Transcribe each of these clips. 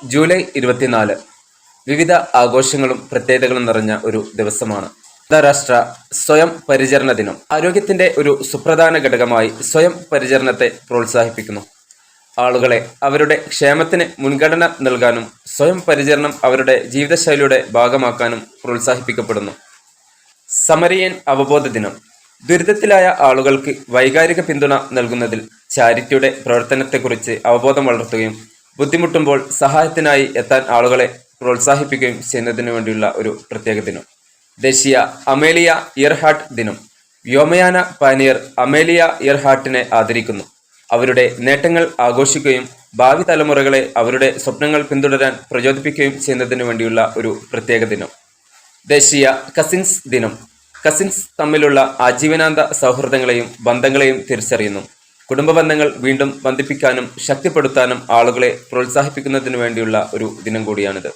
July 24 വിവിധ ആഘോഷങ്ങളും പ്രത്യേകതകളും നിറഞ്ഞ ഒരു ദിവസമാണ്. അന്താരാഷ്ട്ര സ്വയം പരിചരണ ദിനം. ആരോഗ്യത്തിന്റെ ഒരു സുപ്രധാന ഘടകമായി സ്വയം പരിചരണത്തെ പ്രോത്സാഹിപ്പിക്കുന്നു. ആളുകളെ അവരുടെ ക്ഷേമത്തിന് മുൻഗണന നൽകാനും സ്വയം പരിചരണം അവരുടെ ജീവിതശൈലിയുടെ ഭാഗമാക്കാനും പ്രോത്സാഹിപ്പിക്കപ്പെടുന്നു. സമരിയൻ അവബോധ ദിനം. ദുരിതത്തിലായ ആളുകൾക്ക് വൈകാരിക പിന്തുണ നൽകുന്നതിൽ ചാരിറ്റിയുടെ പ്രവർത്തനത്തെക്കുറിച്ച് അവബോധം വളർത്തുകയും ബുദ്ധിമുട്ടുമ്പോൾ സഹായത്തിനായി എത്താൻ ആളുകളെ പ്രോത്സാഹിപ്പിക്കുകയും ചെയ്യുന്നതിനു വേണ്ടിയുള്ള ഒരു പ്രത്യേക ദിനം. ദേശീയ അമേലിയ ഇയർഹാർട്ട് ദിനം. വ്യോമയാന പാനിയർ അമേലിയ ഇയർഹാർട്ടിനെ ആദരിക്കുന്നു. അവരുടെ നേട്ടങ്ങൾ ആഘോഷിക്കുകയും ഭാവി തലമുറകളെ അവരുടെ സ്വപ്നങ്ങൾ പിന്തുടരാൻ പ്രചോദിപ്പിക്കുകയും ചെയ്യുന്നതിനു വേണ്ടിയുള്ള ഒരു പ്രത്യേക ദിനം. ദേശീയ കസിൻസ് ദിനം. കസിൻസ് തമ്മിലുള്ള ആജീവനാന്ത സൗഹൃദങ്ങളെയും ബന്ധങ്ങളെയും തിരിച്ചറിയുന്നു. കുടുംബ ബന്ധങ്ങൾ വീണ്ടും ബന്ധിപ്പിക്കാനും ശക്തിപ്പെടുത്താനും ആളുകളെ പ്രോത്സാഹിപ്പിക്കുന്നതിനു വേണ്ടിയുള്ള ഒരു ദിനം കൂടിയാണിത്.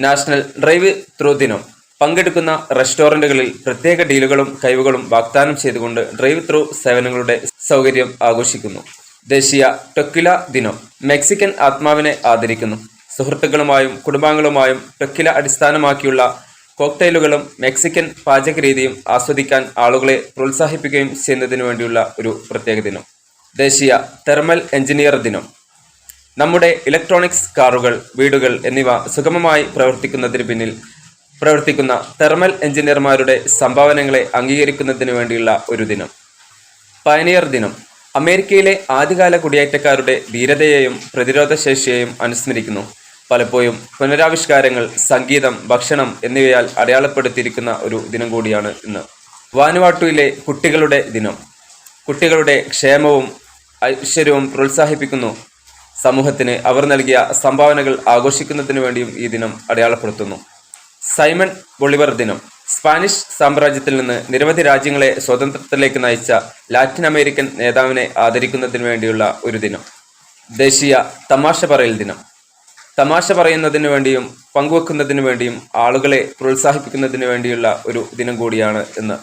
നാഷണൽ ഡ്രൈവ് ത്രൂ ദിനം. പങ്കെടുക്കുന്ന റെസ്റ്റോറൻറ്റുകളിൽ പ്രത്യേക ഡീലുകളും കഴിവുകളും വാഗ്ദാനം ചെയ്തുകൊണ്ട് ഡ്രൈവ് ത്രൂ സേവനങ്ങളുടെ സൗകര്യം ആഘോഷിക്കുന്നു. ദേശീയ ടൊക്കില ദിനം. മെക്സിക്കൻ ആത്മാവിനെ ആദരിക്കുന്നു. സുഹൃത്തുക്കളുമായും കുടുംബാംഗങ്ങളുമായും ടൊക്കില അടിസ്ഥാനമാക്കിയുള്ള കോക്ടെയിലുകളും മെക്സിക്കൻ പാചകരീതിയും ആസ്വദിക്കാൻ ആളുകളെ പ്രോത്സാഹിപ്പിക്കുകയും ചെയ്യുന്നതിനു വേണ്ടിയുള്ള ഒരു പ്രത്യേക ദിനം. ദേശീയ തെർമൽ എഞ്ചിനീയർ ദിനം. നമ്മുടെ ഇലക്ട്രോണിക്സ്, കാറുകൾ, വീടുകൾ എന്നിവ സുഗമമായി പ്രവർത്തിക്കുന്നതിന് പിന്നിൽ പ്രവർത്തിക്കുന്ന തെർമൽ എഞ്ചിനീയർമാരുടെ സംഭാവനകളെ അംഗീകരിക്കുന്നതിന് വേണ്ടിയുള്ള ഒരു ദിനം. പയനിയർ ദിനം. അമേരിക്കയിലെ ആദ്യകാല കുടിയേറ്റക്കാരുടെ ധീരതയെയും പ്രതിരോധശേഷിയെയും അനുസ്മരിക്കുന്നു. പലപ്പോഴും പുനരാവിഷ്കാരങ്ങൾ, സംഗീതം, ഭക്ഷണം എന്നിവയാൽ അടയാളപ്പെടുത്തിയിരിക്കുന്ന ഒരു ദിനം കൂടിയാണ് ഇന്ന്. വാനുവാട്ടുവിലെ കുട്ടികളുടെ ദിനം. കുട്ടികളുടെ ക്ഷേമവും ഐശ്വര്യവും പ്രോത്സാഹിപ്പിക്കുന്നു. സമൂഹത്തിന് അവർ നൽകിയ സംഭാവനകൾ ആഘോഷിക്കുന്നതിനു വേണ്ടിയും ഈ ദിനം അടയാളപ്പെടുത്തുന്നു. സൈമൺ ബൊളിവർ ദിനം. സ്പാനിഷ് സാമ്രാജ്യത്തിൽ നിന്ന് നിരവധി രാജ്യങ്ങളെ സ്വാതന്ത്ര്യത്തിലേക്ക് നയിച്ച ലാറ്റിൻ അമേരിക്കൻ നേതാവിനെ ആദരിക്കുന്നതിന് വേണ്ടിയുള്ള ഒരു ദിനം. ദേശീയ തമാശ പറയൽ ദിനം. തമാശ പറയുന്നതിന് വേണ്ടിയും പങ്കുവെക്കുന്നതിന് വേണ്ടിയും ആളുകളെ പ്രോത്സാഹിപ്പിക്കുന്നതിന് വേണ്ടിയുള്ള ഒരു ദിനം കൂടിയാണ് ഇന്ന്.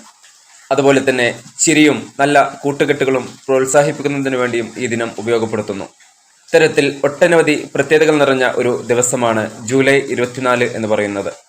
അതുപോലെ തന്നെ ചിരിയും നല്ല കൂട്ടുകെട്ടുകളും പ്രോത്സാഹിപ്പിക്കുന്നതിന് വേണ്ടിയും ഈ ദിനം ഉപയോഗപ്പെടുത്തുന്നു. ഇത്തരത്തിൽ ഒട്ടനവധി പ്രത്യേകതകൾ നിറഞ്ഞ ഒരു ദിവസമാണ് ജൂലൈ 24 എന്ന് പറയുന്നത്.